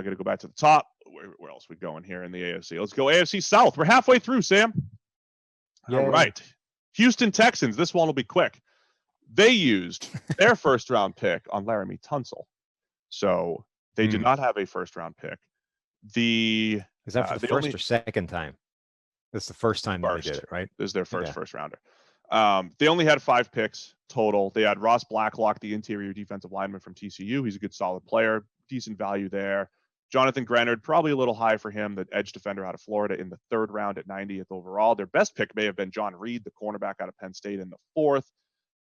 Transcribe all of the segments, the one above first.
got to go back to the top. Where else we going here in the AFC? Let's go AFC South. We're halfway through, Sam. Yeah. All right. Houston Texans. This one will be quick. They used their first-round pick on Laramie Tunsil. So they did not have a first-round pick. Is that for the first or second time? That's the first time that they did it, right? This is their first rounder. They only had 5 picks total. They had Ross Blacklock, the interior defensive lineman from TCU. He's a good, solid player. Decent value there. Jonathan Grenard, probably a little high for him, the edge defender out of Florida in the 3rd round at 90th overall. Their best pick may have been John Reed, the cornerback out of Penn State in the 4th.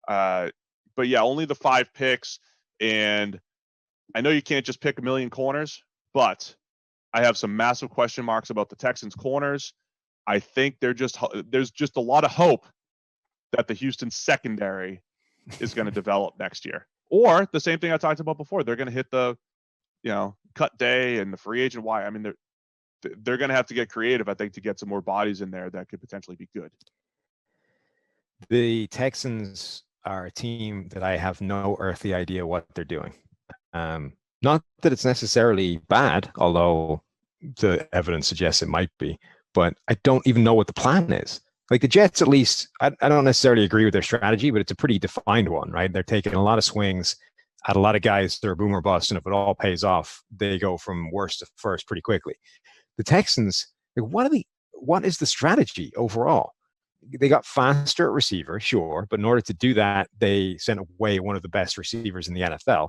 But yeah, only the 5 picks. And I know you can't just pick a million corners, but I have some massive question marks about the Texans corners. I think there's just a lot of hope that the Houston secondary is going to develop next year. Or the same thing I talked about before. They're going to hit the, cut day and the free agent wire. I mean, they're going to have to get creative, I think, to get some more bodies in there that could potentially be good. The Texans are a team that I have no earthly idea what they're doing. Not that it's necessarily bad, although the evidence suggests it might be, but I don't even know what the plan is. Like the Jets, at least, I don't necessarily agree with their strategy, but it's a pretty defined one, right? They're taking a lot of swings at a lot of guys that are boom or bust, and if it all pays off, they go from worst to first pretty quickly. The Texans, what is the strategy overall? They got faster at receiver, sure, but in order to do that, they sent away one of the best receivers in the NFL.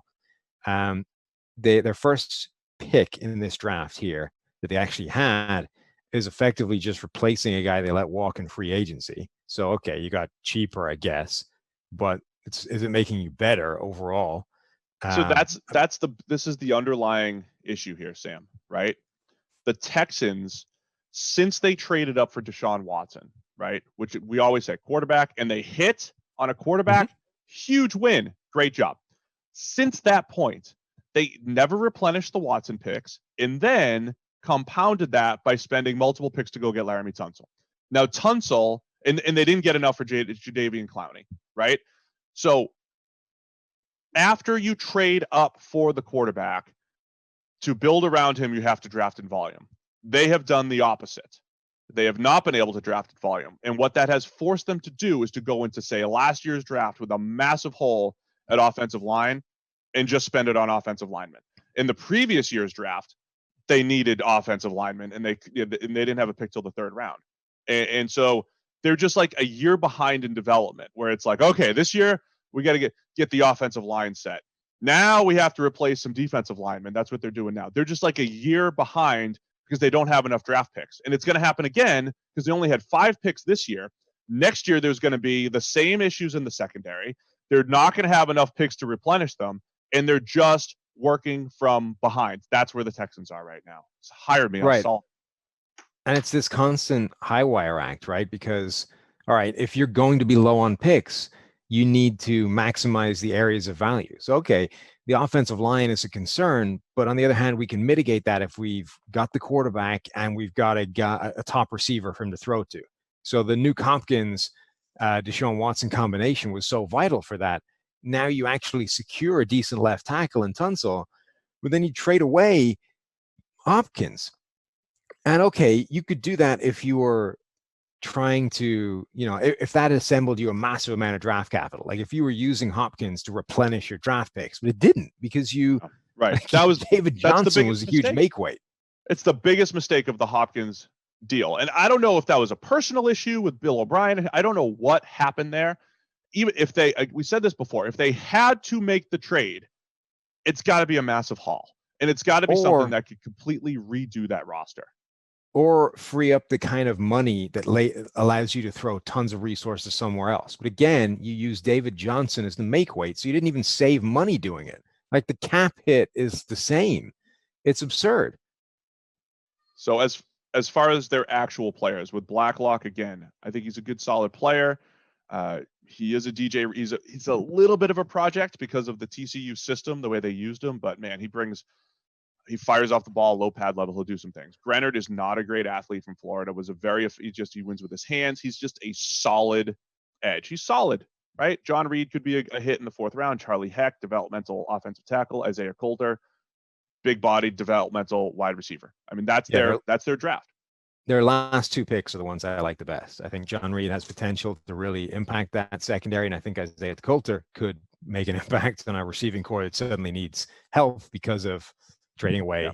Their first pick in this draft here that they actually had is effectively just replacing a guy they let walk in free agency. So, okay, you got cheaper, I guess, but is it making you better overall? So this is the underlying issue here, Sam, right? The Texans, since they traded up for Deshaun Watson, right, which we always say quarterback, and they hit on a quarterback, huge win, great job. Since that point, they never replenished the Watson picks, and then compounded that by spending multiple picks to go get Laramie Tunsil. Now Tunsil, and they didn't get enough for Jadeveon Clowney, right? So after you trade up for the quarterback, to build around him, you have to draft in volume. They have done the opposite. They have not been able to draft in volume. And what that has forced them to do is to go into, say, last year's draft with a massive hole at offensive line and just spend it on offensive linemen. In the previous year's draft, they needed offensive linemen, and they didn't have a pick till the 3rd round. And so they're just like a year behind in development, where it's like, okay, this year we got to get the offensive line set. Now we have to replace some defensive linemen. That's what they're doing now. They're just like a year behind because they don't have enough draft picks. And it's going to happen again because they only had 5 picks this year. Next year, there's going to be the same issues in the secondary. They're not going to have enough picks to replenish them, and they're just working from behind. That's where the Texans are right now. It's hired me. Right. And it's this constant high wire act, right? Because, all right, if you're going to be low on picks, you need to maximize the areas of value. So, okay, the offensive line is a concern, but on the other hand, we can mitigate that if we've got the quarterback and we've got a top receiver for him to throw to. So the Nuke Hopkins, Deshaun Watson combination was so vital for that. Now you actually secure a decent left tackle in Tunsil, but then you trade away Hopkins. And okay, you could do that if you were trying to, if that assembled you a massive amount of draft capital, like if you were using Hopkins to replenish your draft picks, but it didn't because right. David Johnson was a huge make weight. It's the biggest mistake of the Hopkins deal. And I don't know if that was a personal issue with Bill O'Brien. I don't know what happened there. Even if we said this before, if they had to make the trade, it's got to be a massive haul, and it's got to be something that could completely redo that roster. Or free up the kind of money that allows you to throw tons of resources somewhere else. But again, you use David Johnson as the make weight, so you didn't even save money doing it. Like the cap hit is the same. It's absurd. So as far as their actual players, with Blacklock, again, I think he's a good, solid player. He is a DJ. He's a little bit of a project because of the TCU system, the way they used him. But man, he fires off the ball, low pad level. He'll do some things. Grenard is not a great athlete from Florida. He wins with his hands. He's just a solid edge. He's solid, right? John Reed could be a hit in the 4th round. Charlie Heck, developmental offensive tackle. Isaiah Coulter, big-bodied developmental wide receiver. I mean, that's their draft. Their last two picks are the ones I like the best. I think John Reed has potential to really impact that secondary, and I think Isaiah Coulter could make an impact on our receiving core that suddenly needs help because of trading away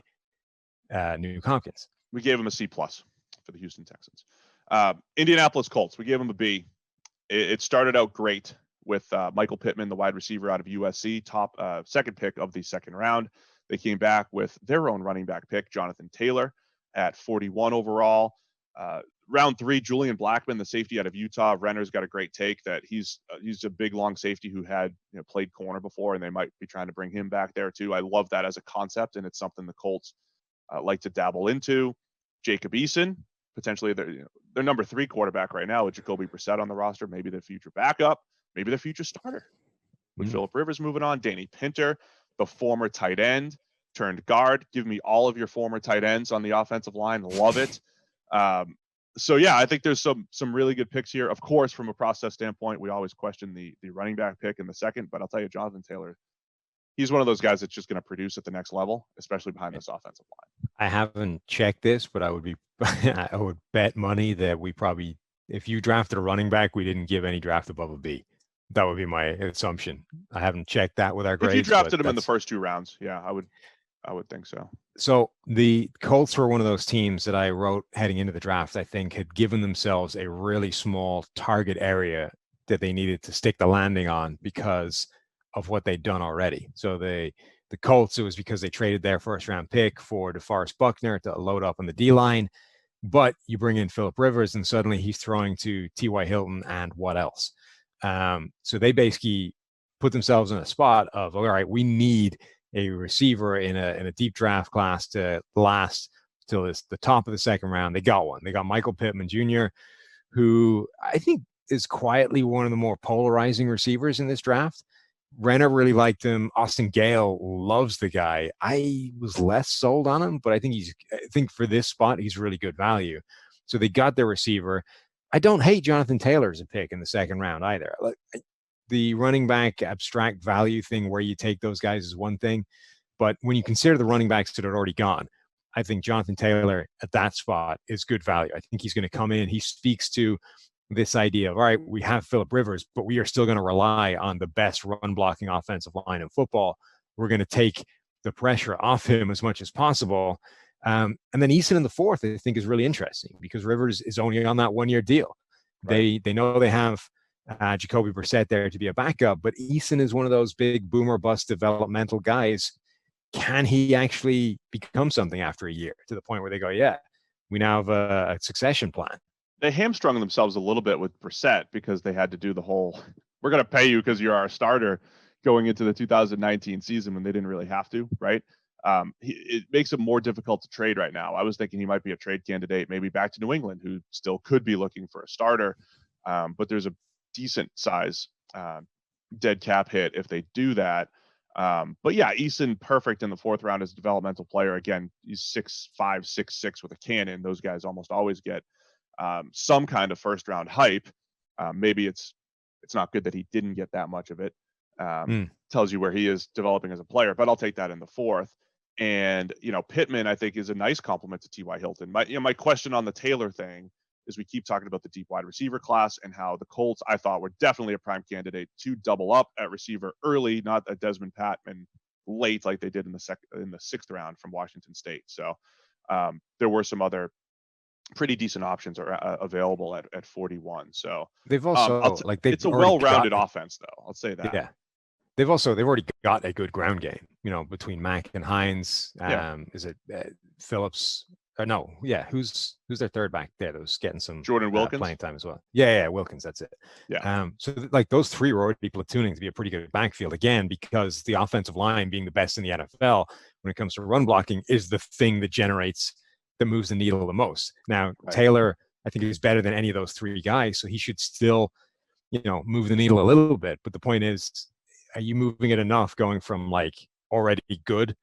New Hopkins. We gave him a C+ for the Houston Texans. Indianapolis Colts, we gave him a B. It started out great with Michael Pittman, the wide receiver out of USC, second pick of the second round. They came back with their own running back pick, Jonathan Taylor, at 41 overall. Round 3, Julian Blackman, the safety out of Utah. Renner's got a great take that he's a big, long safety who had played corner before, and they might be trying to bring him back there too. I love that as a concept, and it's something the Colts like to dabble into. Jacob Eason, potentially their number 3 quarterback right now with Jacoby Brissett on the roster, maybe the future backup, maybe the future starter. With Phillip Rivers moving on, Danny Pinter, the former tight end, turned guard. Give me all of your former tight ends on the offensive line. Love it. So yeah, I think there's some really good picks here. Of course, from a process standpoint, we always question the running back pick in the second, but I'll tell you, Jonathan Taylor, he's one of those guys that's just going to produce at the next level, especially behind this offensive line. I haven't checked this, but I would bet money that we probably, if you drafted a running back, we didn't give any draft above a B. That would be my assumption. I haven't checked that with our grades. If you drafted him in the first 2 rounds, yeah, I would think so. So the Colts were one of those teams that I wrote heading into the draft, I think had given themselves a really small target area that they needed to stick the landing on because of what they'd done already. So the Colts, it was because they traded their first round pick for DeForest Buckner to load up on the D-line. But you bring in Phillip Rivers and suddenly he's throwing to T.Y. Hilton and what else? So they basically put themselves in a spot of, all right, we need a receiver in a deep draft class to last till the top of the second round. They got one. They got Michael Pittman Jr., who I think is quietly one of the more polarizing receivers in this draft. Renner really liked him. Austin Gale loves the guy. I was less sold on him, but I think for this spot, he's really good value. So they got their receiver. I don't hate Jonathan Taylor as a pick in the second round either. The running back abstract value thing where you take those guys is one thing, but when you consider the running backs that had already gone, I think Jonathan Taylor at that spot is good value. I think he's going to come in. He speaks to this idea of, all right, we have Phillip Rivers, but we are still going to rely on the best run blocking offensive line in football. We're going to take the pressure off him as much as possible. And then Eason in the fourth, I think, is really interesting because Rivers is only on that 1-year deal. Right. They know they have Jacoby Brissett there to be a backup, but Eason is one of those big boomer bust developmental guys. Can he actually become something after a year to the point where they go, yeah, we now have a succession plan? They hamstrung themselves a little bit with Brissett because they had to do the whole, we're going to pay you because you're our starter going into the 2019 season when they didn't really have to, right? It makes it more difficult to trade right now. I was thinking he might be a trade candidate, maybe back to New England, who still could be looking for a starter. But there's a decent size dead cap hit if they do that. But yeah, Eason, perfect in the fourth round as a developmental player. Again, he's 6'5", 6'6" with a cannon. Those guys almost always get some kind of first round hype. Maybe it's not good that he didn't get that much of it. Tells you where he is developing as a player, but I'll take that in the fourth. And, Pittman, I think, is a nice compliment to T.Y. Hilton. My question on the Taylor thing is we keep talking about the deep wide receiver class and how the Colts, I thought, were definitely a prime candidate to double up at receiver early, not a Desmond Patman late like they did in the sixth round from Washington State. So there were some other pretty decent options are available at 41. So they've also it's a well-rounded offense, though. I'll say that. Yeah. They've already got a good ground game, between Mack and Hines. Is it Phillips? Or no, yeah. Who's their third back there that was getting some Jordan Wilkins playing time as well? Yeah, Wilkins. That's it. Yeah. So those three were already platooning to be a pretty good backfield again, because the offensive line being the best in the NFL when it comes to run blocking is the thing that moves the needle the most. Now, right. Taylor, I think, is better than any of those three guys, so he should still, move the needle a little bit. But the point is, are you moving it enough going from already good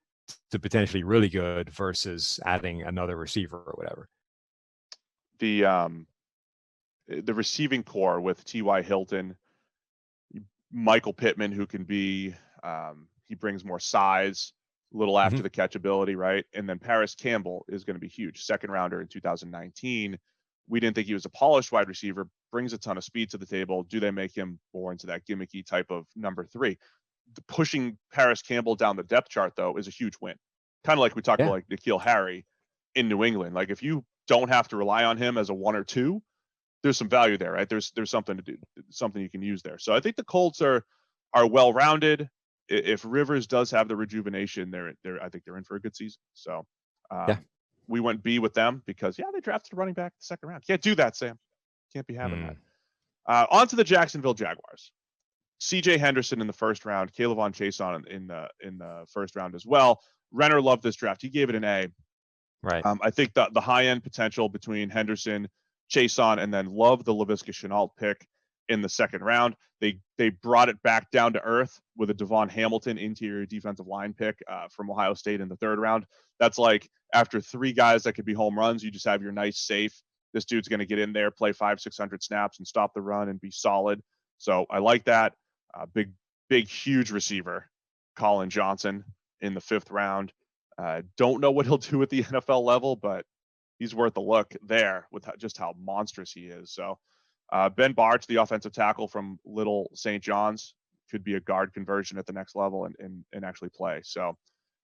to potentially really good versus adding another receiver or whatever? The receiving core with T.Y. Hilton, Michael Pittman, who can be, he brings more size, little after the catchability, right? And then Paris Campbell is going to be huge. Second rounder in 2019. We didn't think he was a polished wide receiver, brings a ton of speed to the table. Do they make him more into that gimmicky type of number 3? Pushing Paris Campbell down the depth chart, though, is a huge win. Kind of like we talked about, like N'Keal Harry in New England. Like if you don't have to rely on him as a 1 or 2, there's some value there, right? There's something to do, something you can use there. So I think the Colts are well-rounded. If Rivers does have the rejuvenation, I think they're in for a good season. So we went B with them because they drafted a running back in the second round. Can't do that, Sam. Can't be having that. On to the Jacksonville Jaguars. C.J. Henderson in the first round, Kayvon Chaisson in the first round as well. Renner loved this draft. He gave it an A. Right. I think the high end potential between Henderson, Chaisson, and then love the Laviska Shenault pick in the second round. They brought it back down to earth with a Devon Hamilton interior defensive line pick from Ohio State in the third round. That's like after 3 guys that could be home runs, you just have your nice safe. This dude's going to get in there, play 500-600 snaps and stop the run and be solid. So I like that. Big, huge receiver, Colin Johnson in the 5th round. Don't know what he'll do at the NFL level, but he's worth a look there with just how monstrous he is. So Ben Barch, the offensive tackle from Little St. John's, could be a guard conversion at the next level and actually play. So,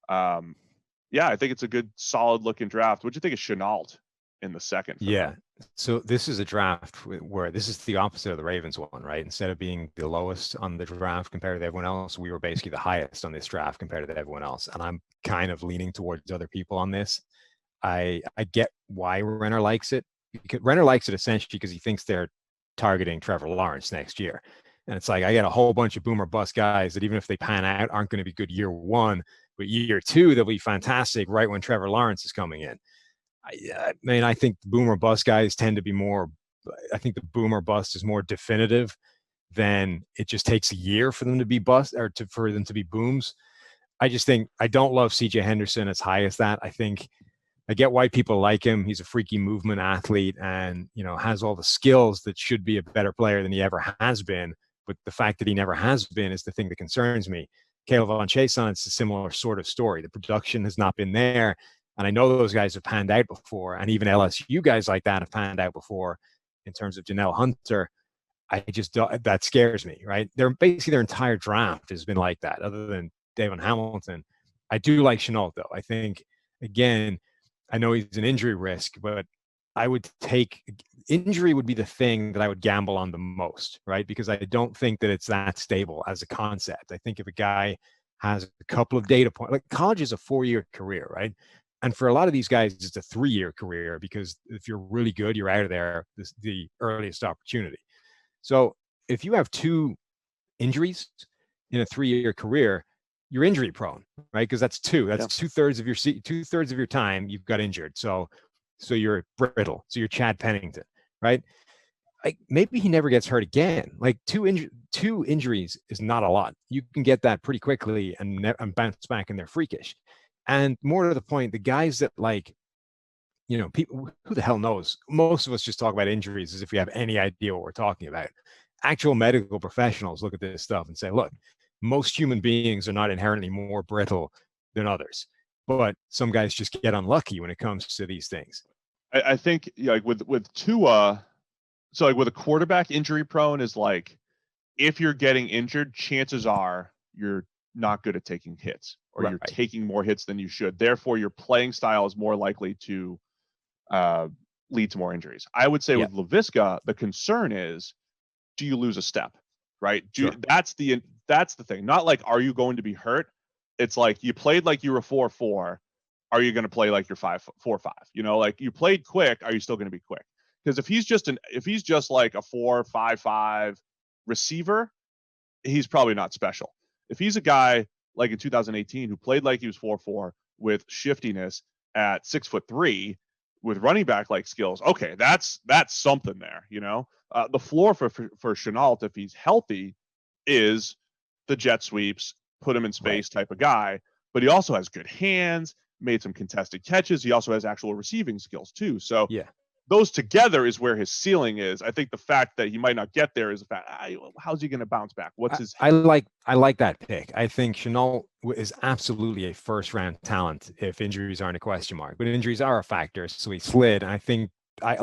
I think it's a good, solid-looking draft. What do you think of Shenault in the second? Yeah. So this is a draft where this is the opposite of the Ravens one, right? Instead of being the lowest on the draft compared to everyone else, we were basically the highest on this draft compared to everyone else. And I'm kind of leaning towards other people on this. I get why Renner likes it. Renner likes it essentially because he thinks they're targeting Trevor Lawrence next year. And it's like, I got a whole bunch of boomer bust guys that even if they pan out aren't going to be good year 1, but year 2, they'll be fantastic right when Trevor Lawrence is coming in. I think the boomer bust guys tend to be more, I think the boomer bust is more definitive than it just takes a year for them to be bust or for them to be booms. I just think I don't love CJ Henderson as high as that. I think I get why people like him. He's a freaky movement athlete and, has all the skills that should be a better player than he ever has been. But the fact that he never has been is the thing that concerns me. Kayvon Chaisson, it's a similar sort of story. The production has not been there. And I know those guys have panned out before. And even LSU guys like that have panned out before in terms of Janelle Hunter. That scares me, right? Their entire draft has been like that, other than Devon Hamilton. I do like Shenault, though. I think, again, I know he's an injury risk, but I would take injury would be the thing that I would gamble on the most, right? Because I don't think that it's that stable as a concept. I think if a guy has a couple of data points, like college is a 4-year career, right? And for a lot of these guys, it's a 3-year career because if you're really good, you're out of there the earliest opportunity. So if you have 2 injuries in a 3-year career, you're injury prone, right? Because that's 2. That's 2/3 of your 2/3 of your time you've got injured. So you're brittle. So you're Chad Pennington, right? Like maybe he never gets hurt again. Like 2 injuries is not a lot. You can get that pretty quickly and bounce back, and they're freakish. And more to the point, the guys that people, who the hell knows? Most of us just talk about injuries as if we have any idea what we're talking about. Actual medical professionals look at this stuff and say, look, most human beings are not inherently more brittle than others, but some guys just get unlucky when it comes to these things. I think like with Tua, so like with a quarterback, injury prone is like, if you're getting injured, chances are you're not good at taking hits, or you're taking more hits than you should. Therefore, your playing style is more likely to lead to more injuries. I would say with Laviska, the concern is, do you lose a step, right? That's the thing. Not like, are you going to be hurt? It's like, you played like you were 4-4. Are you going to play like you're 5-4-5? Like you played quick. Are you still going to be quick? Because if he's just like a 4-5-5 receiver, he's probably not special. If he's a guy like in 2018 who played like he was 4-4 with shiftiness at 6'3" with running back like skills, okay, that's something there. The floor for Shenault, if he's healthy, is the jet sweeps, put him in space type of guy. But he also has good hands, made some contested catches. He also has actual receiving skills too. So those together is where his ceiling is. I think the fact that he might not get there is the fact. How's he going to bounce back? What's his? I like that pick. I think Shenault is absolutely a first round talent if injuries aren't a question mark, but injuries are a factor. So he slid. And I think, I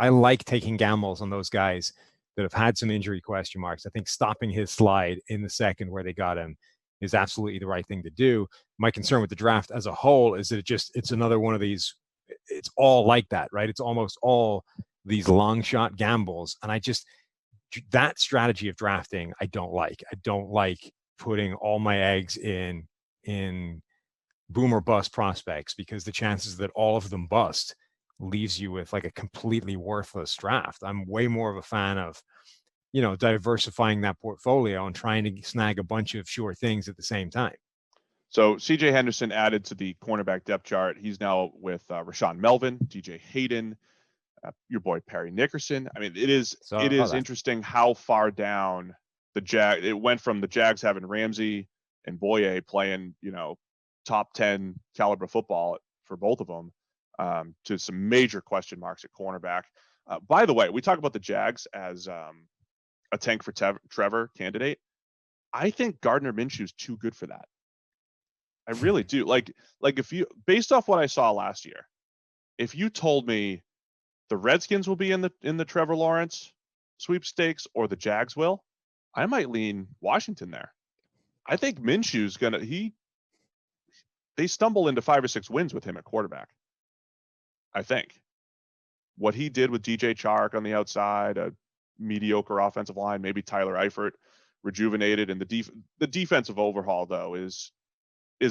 like taking gambles on those guys that have had some injury question marks. I think stopping his slide in the second where they got him is absolutely the right thing to do. My concern with the draft as a whole is that it's another one of these. It's all like that, right? It's almost all these long shot gambles, and that strategy of drafting, I don't like. I don't like putting all my eggs in boom or bust prospects, because the chances that all of them bust leaves you with like a completely worthless draft. I'm way more of a fan of, diversifying that portfolio and trying to snag a bunch of sure things at the same time. So CJ Henderson added to the cornerback depth chart. He's now with Rashawn Melvin, DJ Hayden, your boy Perry Nickerson. I mean, it is interesting how far down it went from the Jags having Ramsey and Boye playing, top 10 caliber football for both of them, to some major question marks at cornerback. By the way, we talk about the Jags as a tank for Trevor candidate. I think Gardner Minshew's too good for that. I really do. Like if you, based off what I saw last year, if you told me the Redskins will be in the Trevor Lawrence sweepstakes or the Jags will, I might lean Washington there. I think Minshew's they stumble into 5 or 6 wins with him at quarterback. I think what he did with DJ Chark on the outside, a mediocre offensive line, maybe Tyler Eifert rejuvenated, and the defensive overhaul though is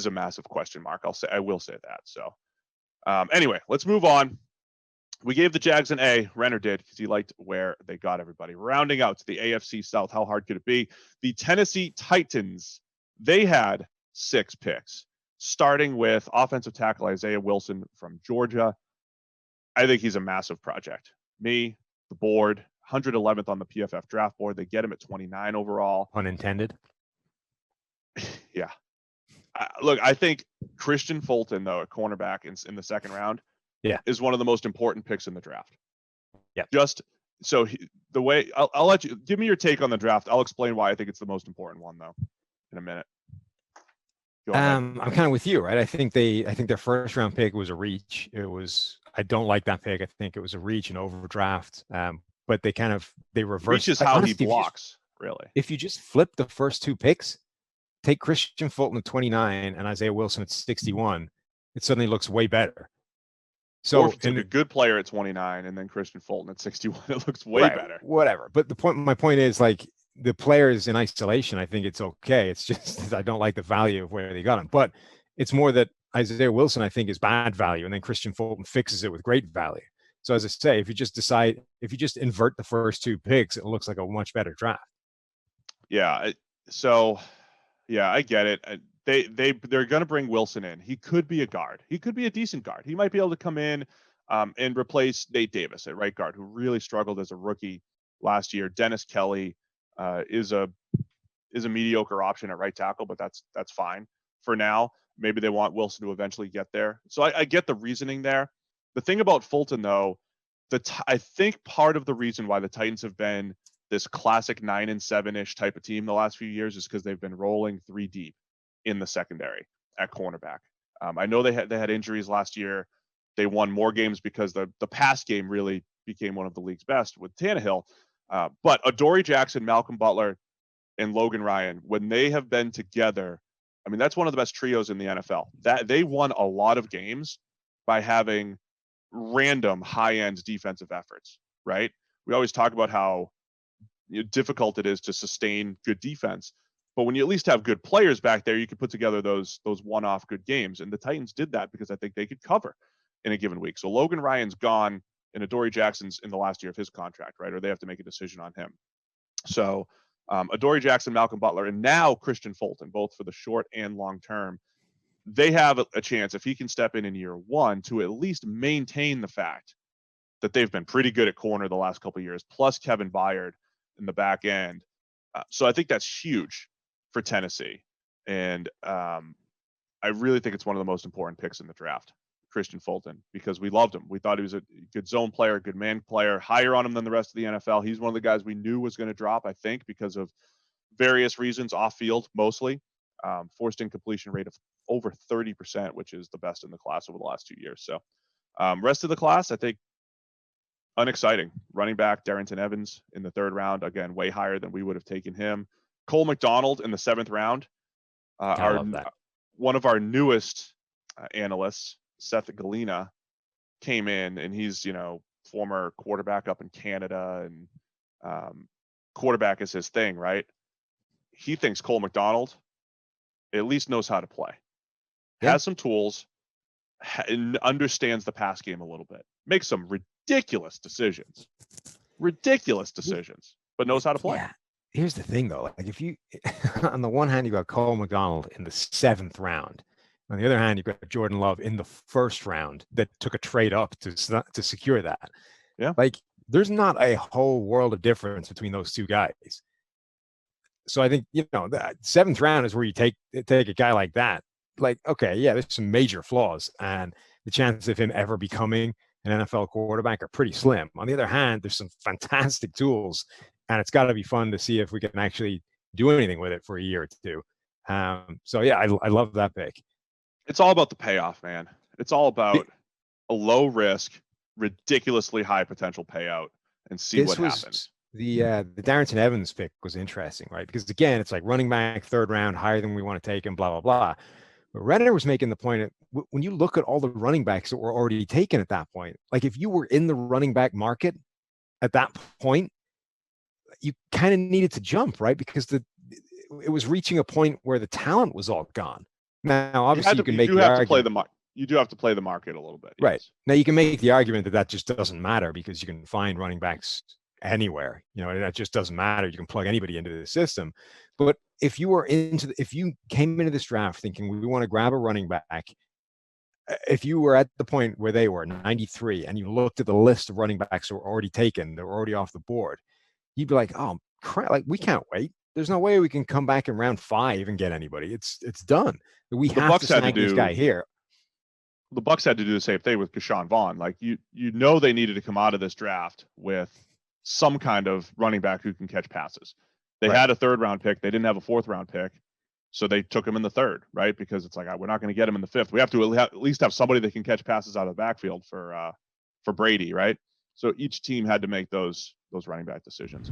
a massive question mark. I will say that. So anyway, let's move on. We gave the Jags an A. Renner did, because he liked where they got everybody. Rounding out to the AFC South, how hard could it be? The Tennessee Titans, they had 6 picks, starting with offensive tackle Isaiah Wilson from Georgia. I think he's a massive project. The board, 111th on the PFF draft board. They get him at 29 overall. Unintended. Yeah. Look, I think Christian Fulton, though, at cornerback in the second round, is one of the most important picks in the draft. Yeah. Just so the way I'll let you give me your take on the draft. I'll explain why I think it's the most important one, though, in a minute. I'm kind of with you, right? I think their first round pick was a reach. I don't like that pick. I think it was a reach and overdraft. But they reversed. Reach is how he blocks, really. If you just flip the first 2 picks, take Christian Fulton at 29 and Isaiah Wilson at 61, it suddenly looks way better. So if a good player at 29 and then Christian Fulton at 61, it looks way better. Whatever. But my point is, like, the players in isolation, I think it's okay. It's just I don't like the value of where they got him. But it's more that Isaiah Wilson, I think, is bad value, and then Christian Fulton fixes it with great value. So as I say, if you just invert the first 2 picks, it looks like a much better draft. Yeah. So yeah, I get it. They're going to bring Wilson in. He could be a guard. He could be a decent guard. He might be able to come in and replace Nate Davis at right guard, who really struggled as a rookie last year. Dennis Kelly is a mediocre option at right tackle, but that's fine for now. Maybe they want Wilson to eventually get there. So I get the reasoning there. The thing about Fulton, though, I think part of the reason why the Titans have been this classic 9-7-ish type of team the last few years is because they've been rolling 3 deep in the secondary at cornerback. I know they had injuries last year. They won more games because the pass game really became one of the league's best with Tannehill. But Adoree Jackson, Malcolm Butler, and Logan Ryan, when they have been together, I mean, that's one of the best trios in the NFL. That they won a lot of games by having random high-end defensive efforts, right? We always talk about how difficult it is to sustain good defense, but when you at least have good players back there, you can put together those one-off good games. And the Titans did that because I think they could cover in a given week. So Logan Ryan's gone, and Adoree Jackson's in the last year of his contract, right? Or they have to make a decision on him. So Adoree Jackson, Malcolm Butler, and now Christian Fulton, both for the short and long term, they have a chance, if he can step in year 1, to at least maintain the fact that they've been pretty good at corner the last couple of years, plus Kevin Byard in the back end. So I think that's huge for Tennessee. And I really think it's one of the most important picks in the draft. Christian Fulton because we loved him. We thought he was a good zone player, good man player, higher on him than the rest of the NFL. He's one of the guys we knew was going to drop, I think, because of various reasons, off field mostly. Forced incompletion rate of over 30%, which is the best in the class over the last 2 years. So rest of the class, I think, unexciting. Running back Darrington Evans in the 3rd round, again, way higher than we would have taken him. Cole McDonald in the 7th round. One of our newest analysts, Seth Galina, came in, and he's, former quarterback up in Canada, and quarterback is his thing, right? He thinks Cole McDonald at least knows how to play, has some tools, and understands the pass game a little bit, makes some ridiculous decisions, but knows how to play. Yeah. Here's the thing, though. Like, if you, on the one hand, you got Cole McDonald in the 7th round. On the other hand, you've got Jordan Love in the 1st round that took a trade up to secure that. Yeah. Like, there's not a whole world of difference between those two guys. So I think, the 7th round is where you take a guy like that. Like, okay, yeah, there's some major flaws, and the chances of him ever becoming an NFL quarterback are pretty slim. On the other hand, there's some fantastic tools, and it's got to be fun to see if we can actually do anything with it for a year or two. So yeah, I love that pick. It's all about the payoff, man. It's all about a low risk, ridiculously high potential payout, and see what happens. The Darrington Evans pick was interesting, right? Because again, it's like running back 3rd round, higher than we want to take him, blah, blah, blah. But Renner was making the point that when you look at all the running backs that were already taken at that point, like if you were in the running back market at that point, you kind of needed to jump, right? Because it was reaching a point where the talent was all gone. Now, obviously, you do have to play the market a little bit. Yes. Right. Now, you can make the argument that just doesn't matter because you can find running backs anywhere. That just doesn't matter. You can plug anybody into the system. But if you came into this draft thinking we want to grab a running back, if you were at the point where they were 93 and you looked at the list of running backs that were already taken, that were already off the board, you'd be like, oh crap, like we can't wait. There's no way we can come back in round 5 and get anybody. It's done. We have to snag this guy here. The Bucs had to do the same thing with Ke'Shawn Vaughn. Like they needed to come out of this draft with some kind of running back who can catch passes. They had a 3rd round pick. They didn't have a 4th round pick. So they took him in the 3rd, right? Because it's like, we're not going to get him in the 5th. We have to at least have somebody that can catch passes out of the backfield for Brady, right? So each team had to make those running back decisions.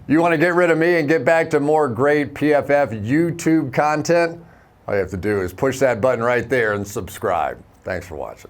You want to get rid of me and get back to more great PFF YouTube content? All you have to do is push that button right there and subscribe. Thanks for watching.